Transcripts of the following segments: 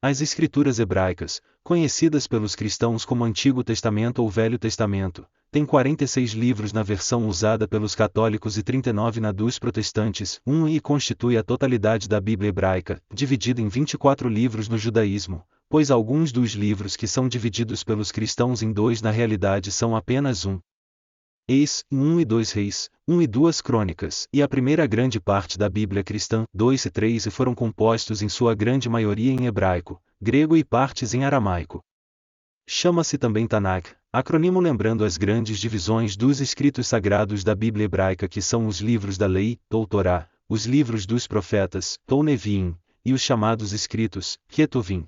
As Escrituras hebraicas, conhecidas pelos cristãos como Antigo Testamento ou Velho Testamento, têm 46 livros na versão usada pelos católicos e 39 na dos protestantes, e constitui a totalidade da Bíblia hebraica, dividida em 24 livros no judaísmo, pois alguns dos livros que são divididos pelos cristãos em 2 na realidade são apenas 1 e 2 Reis, 1 e 2 Crônicas, e a primeira grande parte da Bíblia cristã, 2 e 3 foram compostos em sua grande maioria em hebraico, grego e partes em aramaico. Chama-se também Tanakh, acrônimo lembrando as grandes divisões dos escritos sagrados da Bíblia hebraica que são os livros da lei, ou Torá, os livros dos profetas, ou Neviim, e os chamados escritos, Ketuvim.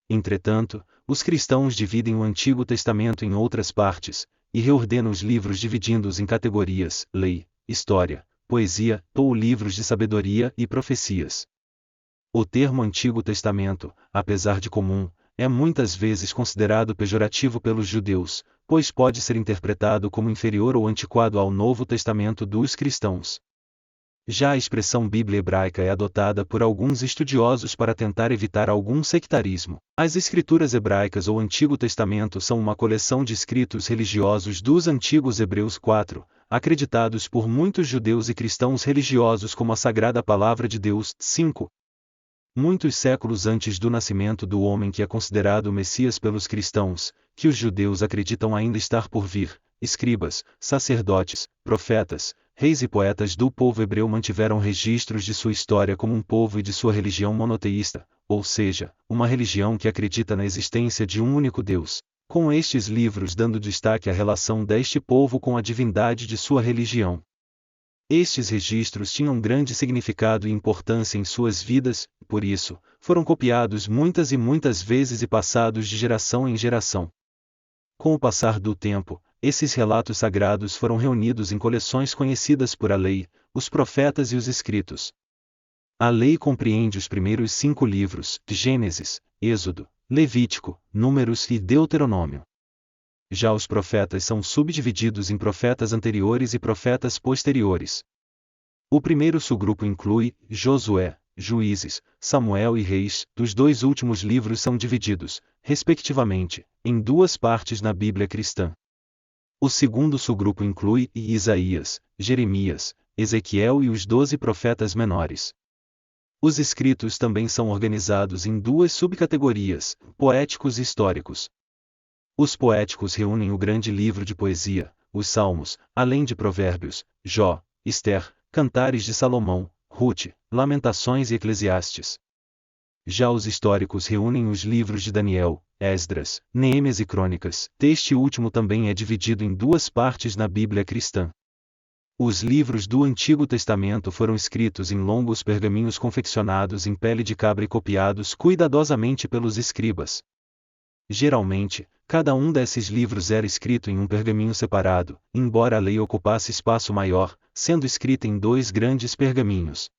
Entretanto, os cristãos dividem o Antigo Testamento em outras partes, e reordenam os livros dividindo-os em categorias, lei, história, poesia, ou livros de sabedoria e profecias. O termo Antigo Testamento, apesar de comum, é muitas vezes considerado pejorativo pelos judeus, pois pode ser interpretado como inferior ou antiquado ao Novo Testamento dos cristãos. Já a expressão Bíblia hebraica é adotada por alguns estudiosos para tentar evitar algum sectarismo. As Escrituras hebraicas ou Antigo Testamento são uma coleção de escritos religiosos dos antigos Hebreus 4, acreditados por muitos judeus e cristãos religiosos como a Sagrada Palavra de Deus. 5. Muitos séculos antes do nascimento do homem que é considerado o Messias pelos cristãos, que os judeus acreditam ainda estar por vir, escribas, sacerdotes, profetas, reis e poetas do povo hebreu mantiveram registros de sua história como um povo e de sua religião monoteísta, ou seja, uma religião que acredita na existência de um único Deus, com estes livros dando destaque à relação deste povo com a divindade de sua religião. Estes registros tinham grande significado e importância em suas vidas, por isso, foram copiados muitas e muitas vezes e passados de geração em geração. Com o passar do tempo, esses relatos sagrados foram reunidos em coleções conhecidas por a lei, os profetas e os escritos. A lei compreende os primeiros 5 livros, de Gênesis, Êxodo, Levítico, Números e Deuteronômio. Já os profetas são subdivididos em profetas anteriores e profetas posteriores. O primeiro subgrupo inclui Josué, Juízes, Samuel e Reis. Os 2 últimos livros são divididos, respectivamente, em 2 partes na Bíblia cristã. O segundo subgrupo inclui Isaías, Jeremias, Ezequiel e os 12 profetas menores. Os escritos também são organizados em 2 subcategorias, poéticos e históricos. Os poéticos reúnem o grande livro de poesia, os Salmos, além de Provérbios, Jó, Ester, Cantares de Salomão, Ruth, Lamentações e Eclesiastes. Já os históricos reúnem os livros de Daniel, Esdras, Neemias e Crônicas. Este último também é dividido em 2 partes na Bíblia cristã. Os livros do Antigo Testamento foram escritos em longos pergaminhos confeccionados em pele de cabra e copiados cuidadosamente pelos escribas. Geralmente, cada um desses livros era escrito em um pergaminho separado, embora a lei ocupasse espaço maior, sendo escrita em 2 grandes pergaminhos.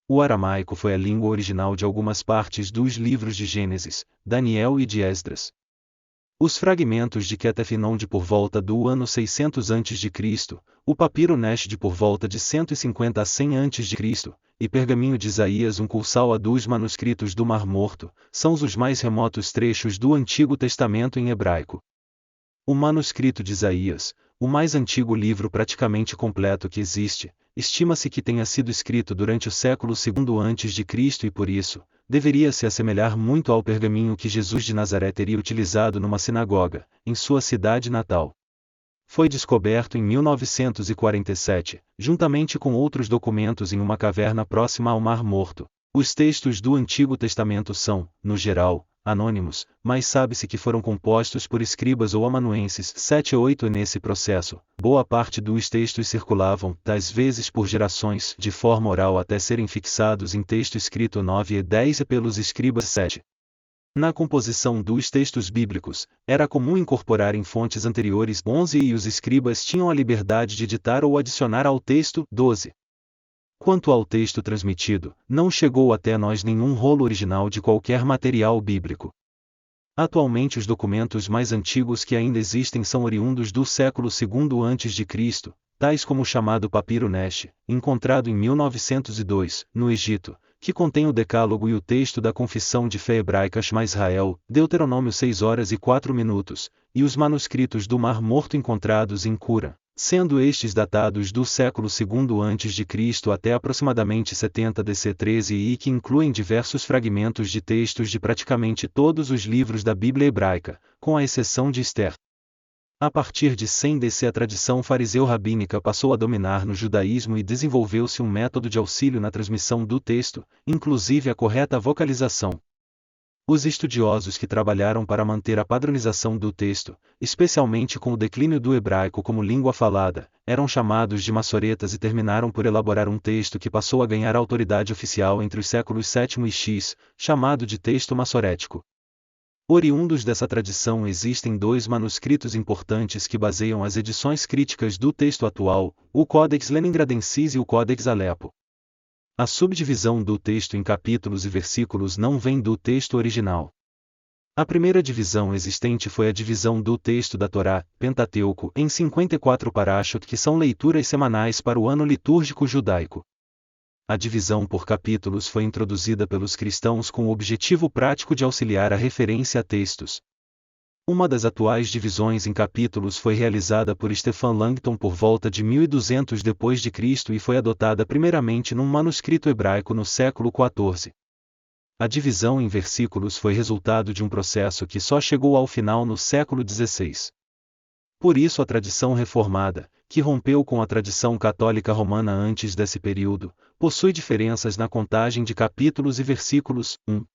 O aramaico foi a língua original de algumas partes dos livros de Gênesis, Daniel e de Esdras. Os fragmentos de Ketefenon de por volta do ano 600 a.C., o papiro Nesh de por volta de 150 a 100 a.C., e pergaminho de Isaías Cursal dos manuscritos do Mar Morto, são os mais remotos trechos do Antigo Testamento em hebraico. O manuscrito de Isaías, o mais antigo livro praticamente completo que existe, estima-se que tenha sido escrito durante o século II a.C. e por isso, deveria se assemelhar muito ao pergaminho que Jesus de Nazaré teria utilizado numa sinagoga, em sua cidade natal. Foi descoberto em 1947, juntamente com outros documentos em uma caverna próxima ao Mar Morto. Os textos do Antigo Testamento são, no geral, anônimos, mas sabe-se que foram compostos por escribas ou amanuenses. 7 e 8 nesse processo, boa parte dos textos circulavam, às vezes por gerações, de forma oral até serem fixados em texto escrito. 9 e 10 pelos escribas. 7. Na composição dos textos bíblicos, era comum incorporar em fontes anteriores. 11 e os escribas tinham a liberdade de editar ou adicionar ao texto. 12. Quanto ao texto transmitido, não chegou até nós nenhum rolo original de qualquer material bíblico. Atualmente os documentos mais antigos que ainda existem são oriundos do século II a.C., tais como o chamado papiro Nesh, encontrado em 1902, no Egito, que contém o Decálogo e o texto da Confissão de Fé Hebraica Shema Israel, Deuteronômio 6 horas e 4 minutos, e os manuscritos do Mar Morto encontrados em Cura, sendo estes datados do século II a.C. até aproximadamente 70 DC 13 e que incluem diversos fragmentos de textos de praticamente todos os livros da Bíblia hebraica, com a exceção de Esther. A partir de 100 DC a tradição fariseu-rabínica passou a dominar no judaísmo e desenvolveu-se um método de auxílio na transmissão do texto, inclusive a correta vocalização. Os estudiosos que trabalharam para manter a padronização do texto, especialmente com o declínio do hebraico como língua falada, eram chamados de massoretas e terminaram por elaborar um texto que passou a ganhar autoridade oficial entre os séculos VII e X, chamado de texto massorético. Oriundos dessa tradição existem dois manuscritos importantes que baseiam as edições críticas do texto atual, o Codex Leningradensis e o Codex Alepo. A subdivisão do texto em capítulos e versículos não vem do texto original. A primeira divisão existente foi a divisão do texto da Torá, Pentateuco, em 54 parashot que são leituras semanais para o ano litúrgico judaico. A divisão por capítulos foi introduzida pelos cristãos com o objetivo prático de auxiliar a referência a textos. Uma das atuais divisões em capítulos foi realizada por Stephen Langton por volta de 1200 d.C. e foi adotada primeiramente num manuscrito hebraico no século XIV. A divisão em versículos foi resultado de um processo que só chegou ao final no século XVI. Por isso a tradição reformada, que rompeu com a tradição católica romana antes desse período, possui diferenças na contagem de capítulos e versículos. 1.